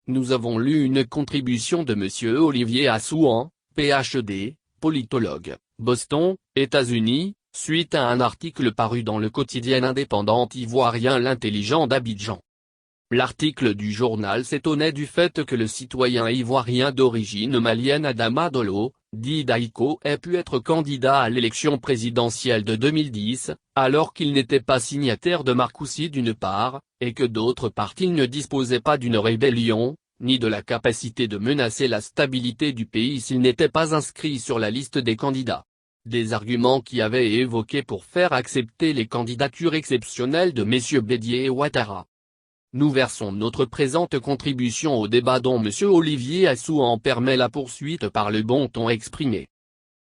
nous avons lu une contribution de Monsieur Olivier Assouan, PhD, politologue, Boston, États-Unis, suite à un article paru dans le quotidien indépendant ivoirien L'Intelligent d'Abidjan. L'article du journal s'étonnait du fait que le citoyen ivoirien d'origine malienne Adama Dolo, dit Daiko, ait pu être candidat à l'élection présidentielle de 2010, alors qu'il n'était pas signataire de Marcoussis d'une part, et que d'autre part il ne disposait pas d'une rébellion, ni de la capacité de menacer la stabilité du pays s'il n'était pas inscrit sur la liste des candidats. Des arguments qui avaient évoqués pour faire accepter les candidatures exceptionnelles de messieurs Bédié et Ouattara. Nous versons notre présente contribution au débat dont M. Olivier Assouan permet la poursuite par le bon ton exprimé.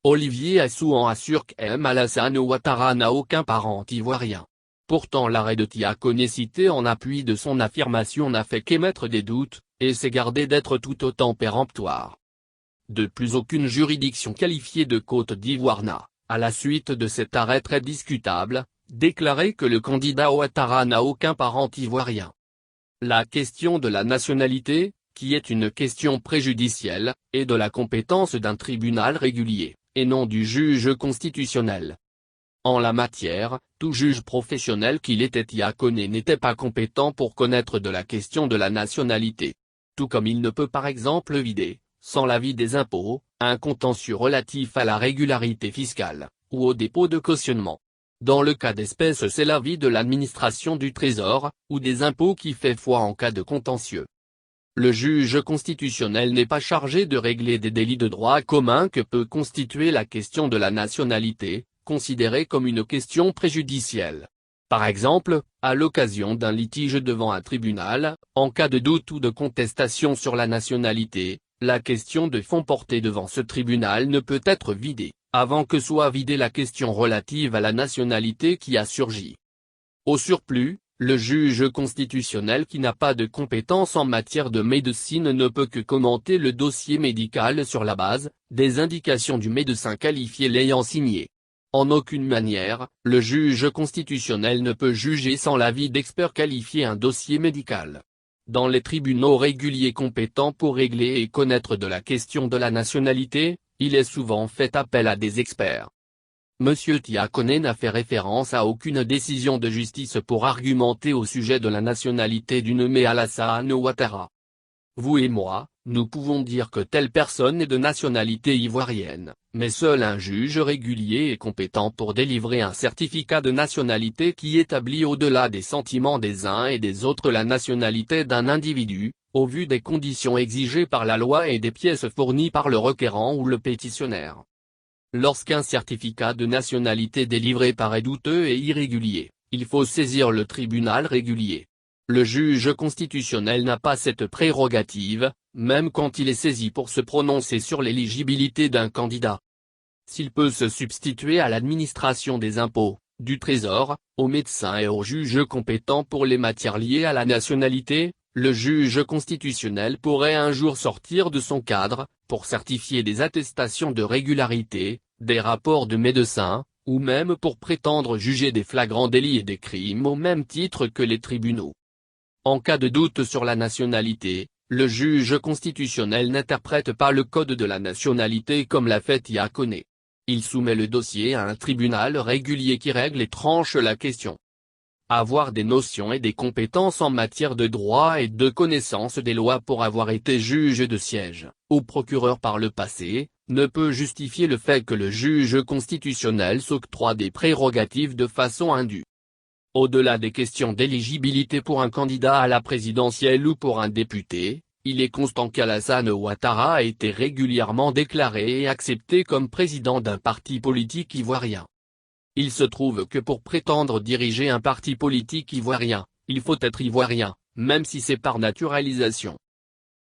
Olivier Assouan assure qu'M. Alassane Ouattara n'a aucun parent ivoirien. Pourtant l'arrêt de Tiakoné cité en appui de son affirmation n'a fait qu'émettre des doutes, et s'est gardé d'être tout autant péremptoire. De plus aucune juridiction qualifiée de Côte d'Ivoire n'a, à la suite de cet arrêt très discutable, déclaré que le candidat Ouattara n'a aucun parent ivoirien. La question de la nationalité, qui est une question préjudicielle, est de la compétence d'un tribunal régulier, et non du juge constitutionnel. En la matière, tout juge professionnel qu'il était Tiakoné n'était pas compétent pour connaître de la question de la nationalité. Tout comme il ne peut par exemple vider, sans l'avis des impôts, un contentieux relatif à la régularité fiscale, ou au dépôt de cautionnement. Dans le cas d'espèce c'est l'avis de l'administration du Trésor, ou des impôts qui fait foi en cas de contentieux. Le juge constitutionnel n'est pas chargé de régler des délits de droit commun que peut constituer la question de la nationalité, considérée comme une question préjudicielle. Par exemple, à l'occasion d'un litige devant un tribunal, en cas de doute ou de contestation sur la nationalité, la question de fond portée devant ce tribunal ne peut être vidée, avant que soit vidée la question relative à la nationalité qui a surgi. Au surplus, le juge constitutionnel qui n'a pas de compétences en matière de médecine ne peut que commenter le dossier médical sur la base des indications du médecin qualifié l'ayant signé. En aucune manière, le juge constitutionnel ne peut juger sans l'avis d'experts qualifiés un dossier médical. Dans les tribunaux réguliers compétents pour régler et connaître de la question de la nationalité, il est souvent fait appel à des experts. Monsieur Tiakoné n'a fait référence à aucune décision de justice pour argumenter au sujet de la nationalité du nommé Alassane Ouattara. Vous et moi, nous pouvons dire que telle personne est de nationalité ivoirienne, mais seul un juge régulier est compétent pour délivrer un certificat de nationalité qui établit au-delà des sentiments des uns et des autres la nationalité d'un individu, au vu des conditions exigées par la loi et des pièces fournies par le requérant ou le pétitionnaire. Lorsqu'un certificat de nationalité délivré paraît douteux et irrégulier, il faut saisir le tribunal régulier. Le juge constitutionnel n'a pas cette prérogative, même quand il est saisi pour se prononcer sur l'éligibilité d'un candidat. S'il peut se substituer à l'administration des impôts, du Trésor, aux médecins et aux juges compétents pour les matières liées à la nationalité, le juge constitutionnel pourrait un jour sortir de son cadre, pour certifier des attestations de régularité, des rapports de médecins, ou même pour prétendre juger des flagrants délits et des crimes au même titre que les tribunaux. En cas de doute sur la nationalité, le juge constitutionnel n'interprète pas le code de la nationalité comme l'a fait Tiakoné. Il soumet le dossier à un tribunal régulier qui règle et tranche la question. Avoir des notions et des compétences en matière de droit et de connaissance des lois pour avoir été juge de siège, ou procureur par le passé, ne peut justifier le fait que le juge constitutionnel s'octroie des prérogatives de façon indue. Au-delà des questions d'éligibilité pour un candidat à la présidentielle ou pour un député, il est constant qu'Alassane Ouattara a été régulièrement déclaré et accepté comme président d'un parti politique ivoirien. Il se trouve que pour prétendre diriger un parti politique ivoirien, il faut être ivoirien, même si c'est par naturalisation.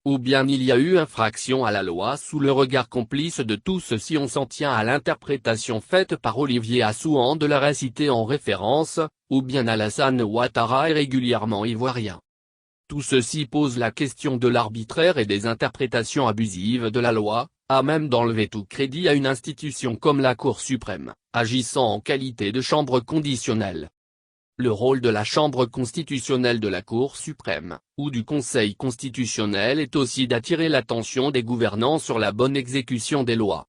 Ou bien il y a eu infraction à la loi sous le regard complice de tous si on s'en tient à l'interprétation faite par Olivier Assouan de l'arrêt cité en référence, ou bien Alassane Ouattara est régulièrement ivoirien. Tout ceci pose la question de l'arbitraire et des interprétations abusives de la loi, à même d'enlever tout crédit à une institution comme la Cour suprême, agissant en qualité de chambre conditionnelle. Le rôle de la Chambre constitutionnelle de la Cour suprême, ou du Conseil constitutionnel est aussi d'attirer l'attention des gouvernants sur la bonne exécution des lois.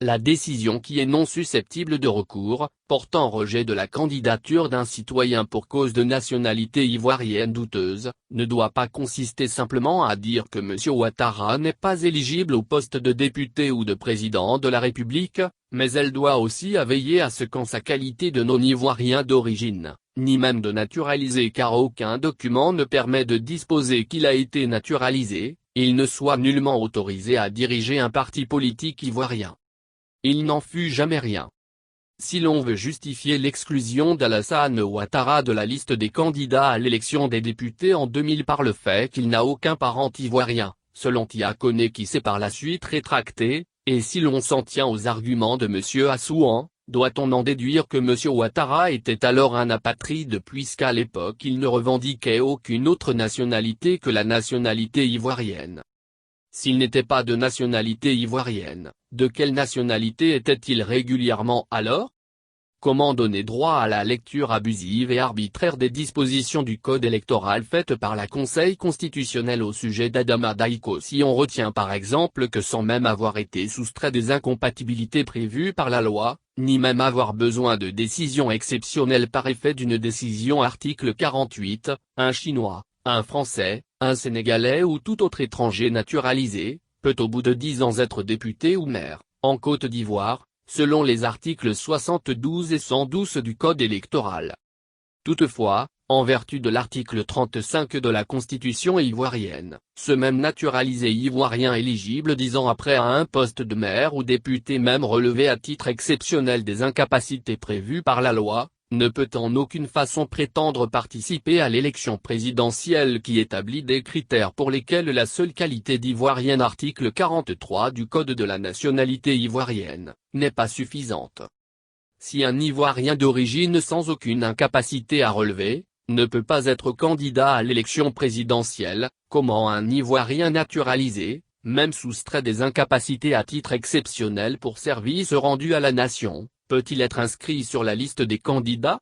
La décision qui est non susceptible de recours, portant rejet de la candidature d'un citoyen pour cause de nationalité ivoirienne douteuse, ne doit pas consister simplement à dire que M. Ouattara n'est pas éligible au poste de député ou de président de la République, mais elle doit aussi veiller à ce qu'en sa qualité de non-ivoirien d'origine, ni même de naturalisé car aucun document ne permet de disposer qu'il a été naturalisé, il ne soit nullement autorisé à diriger un parti politique ivoirien. Il n'en fut jamais rien. Si l'on veut justifier l'exclusion d'Alassane Ouattara de la liste des candidats à l'élection des députés en 2000 par le fait qu'il n'a aucun parent ivoirien, selon Diakone qui s'est par la suite rétracté, et si l'on s'en tient aux arguments de M. Assouan, doit-on en déduire que M. Ouattara était alors un apatride puisqu'à l'époque il ne revendiquait aucune autre nationalité que la nationalité ivoirienne? S'il n'était pas de nationalité ivoirienne, de quelle nationalité était-il régulièrement alors? Comment donner droit à la lecture abusive et arbitraire des dispositions du code électoral faites par la Conseil constitutionnel au sujet d'Adama Daïko si on retient par exemple que sans même avoir été soustrait des incompatibilités prévues par la loi, ni même avoir besoin de décision exceptionnelle par effet d'une décision article 48, un Chinois, un Français, un Sénégalais ou tout autre étranger naturalisé, peut au bout de 10 ans être député ou maire, en Côte d'Ivoire, selon les articles 72 et 112 du Code électoral. Toutefois, en vertu de l'article 35 de la Constitution ivoirienne, ce même naturalisé ivoirien éligible 10 ans après à un poste de maire ou député même relevé à titre exceptionnel des incapacités prévues par la loi, ne peut en aucune façon prétendre participer à l'élection présidentielle qui établit des critères pour lesquels la seule qualité d'ivoirienne article 43 du Code de la nationalité ivoirienne, n'est pas suffisante. Si un Ivoirien d'origine sans aucune incapacité à relever, ne peut pas être candidat à l'élection présidentielle, comment un Ivoirien naturalisé, même soustrait des incapacités à titre exceptionnel pour service rendu à la nation, peut-il être inscrit sur la liste des candidats?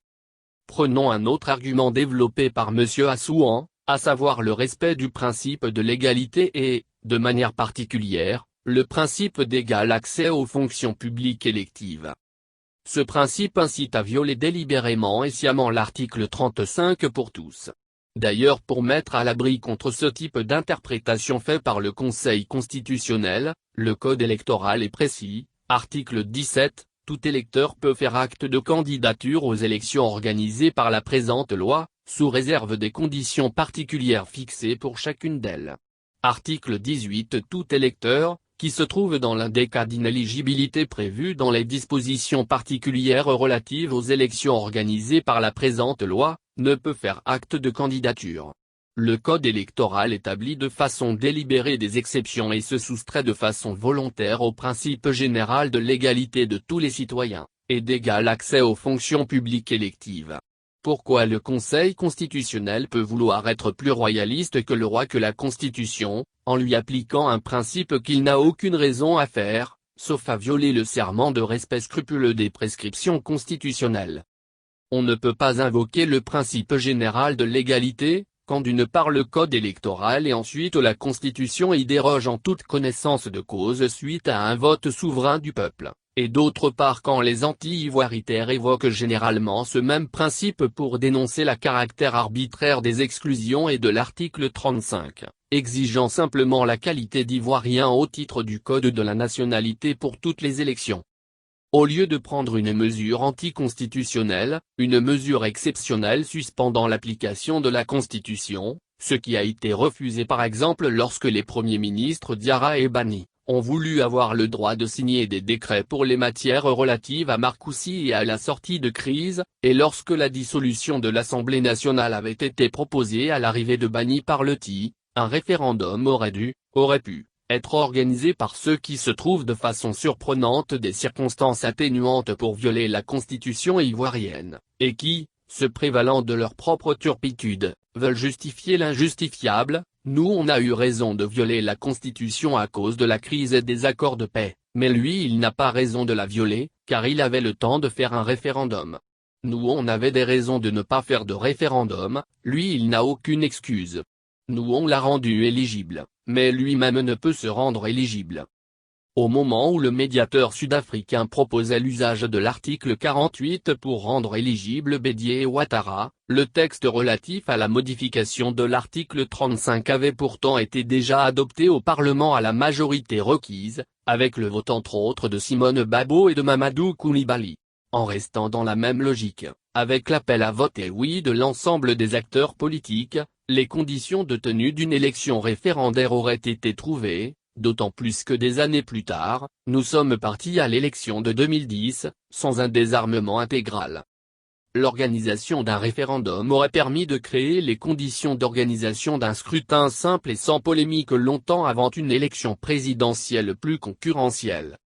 Prenons un autre argument développé par M. Assouan, à savoir le respect du principe de l'égalité et, de manière particulière, le principe d'égal accès aux fonctions publiques électives. Ce principe incite à violer délibérément et sciemment l'article 35 pour tous. D'ailleurs pour mettre à l'abri contre ce type d'interprétation fait par le Conseil constitutionnel, le Code électoral est précis, article 17, tout électeur peut faire acte de candidature aux élections organisées par la présente loi, sous réserve des conditions particulières fixées pour chacune d'elles. Article 18 tout électeur, qui se trouve dans l'un des cas d'inéligibilité prévus dans les dispositions particulières relatives aux élections organisées par la présente loi, ne peut faire acte de candidature. Le Code électoral établit de façon délibérée des exceptions et se soustrait de façon volontaire au principe général de l'égalité de tous les citoyens, et d'égal accès aux fonctions publiques électives. Pourquoi le Conseil constitutionnel peut vouloir être plus royaliste que le roi que la Constitution, en lui appliquant un principe qu'il n'a aucune raison à faire, sauf à violer le serment de respect scrupuleux des prescriptions constitutionnelles? On ne peut pas invoquer le principe général de l'égalité, quand d'une part le Code électoral et ensuite la Constitution y dérogent en toute connaissance de cause suite à un vote souverain du peuple, et d'autre part quand les anti-ivoiritaires évoquent généralement ce même principe pour dénoncer le caractère arbitraire des exclusions et de l'article 35, exigeant simplement la qualité d'ivoirien au titre du Code de la nationalité pour toutes les élections. Au lieu de prendre une mesure anticonstitutionnelle, une mesure exceptionnelle suspendant l'application de la Constitution, ce qui a été refusé par exemple lorsque les premiers ministres Diarra et Bani ont voulu avoir le droit de signer des décrets pour les matières relatives à Marcoussis et à la sortie de crise, et lorsque la dissolution de l'Assemblée nationale avait été proposée à l'arrivée de Bani par le TI, un référendum aurait pu être organisé par ceux qui se trouvent de façon surprenante des circonstances atténuantes pour violer la constitution ivoirienne, et qui, se prévalant de leur propre turpitude, veulent justifier l'injustifiable. Nous on a eu raison de violer la constitution à cause de la crise et des accords de paix, mais lui il n'a pas raison de la violer, car il avait le temps de faire un référendum. Nous on avait des raisons de ne pas faire de référendum, lui il n'a aucune excuse. Nous on l'a rendu éligible, mais lui-même ne peut se rendre éligible. Au moment où le médiateur sud-africain proposait l'usage de l'article 48 pour rendre éligible Bédié et Ouattara, le texte relatif à la modification de l'article 35 avait pourtant été déjà adopté au Parlement à la majorité requise, avec le vote entre autres de Simone Babo et de Mamadou Koulibaly. En restant dans la même logique, avec l'appel à voter oui de l'ensemble des acteurs politiques, les conditions de tenue d'une élection référendaire auraient été trouvées. D'autant plus que des années plus tard, nous sommes partis à l'élection de 2010, sans un désarmement intégral. L'organisation d'un référendum aurait permis de créer les conditions d'organisation d'un scrutin simple et sans polémique longtemps avant une élection présidentielle plus concurrentielle.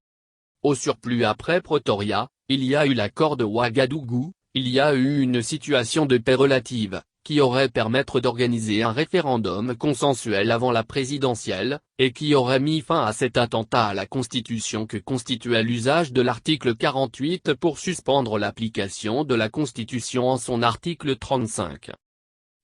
Au surplus après Pretoria, il y a eu l'accord de Ouagadougou, il y a eu une situation de paix relative, qui aurait permettre d'organiser un référendum consensuel avant la présidentielle, et qui aurait mis fin à cet attentat à la Constitution que constituait l'usage de l'article 48 pour suspendre l'application de la Constitution en son article 35.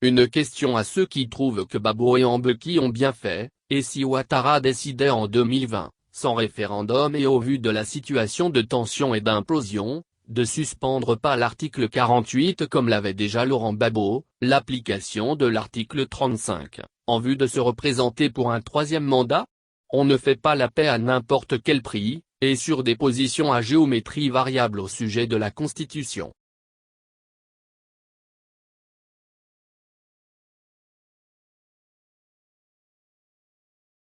Une question à ceux qui trouvent que Babo et Mbeki ont bien fait, et si Ouattara décidait en 2020, sans référendum et au vu de la situation de tension et d'implosion, de suspendre pas l'article 48 comme l'avait déjà Laurent Gbagbo, l'application de l'article 35, en vue de se représenter pour un troisième mandat? On ne fait pas la paix à n'importe quel prix, et sur des positions à géométrie variable au sujet de la Constitution.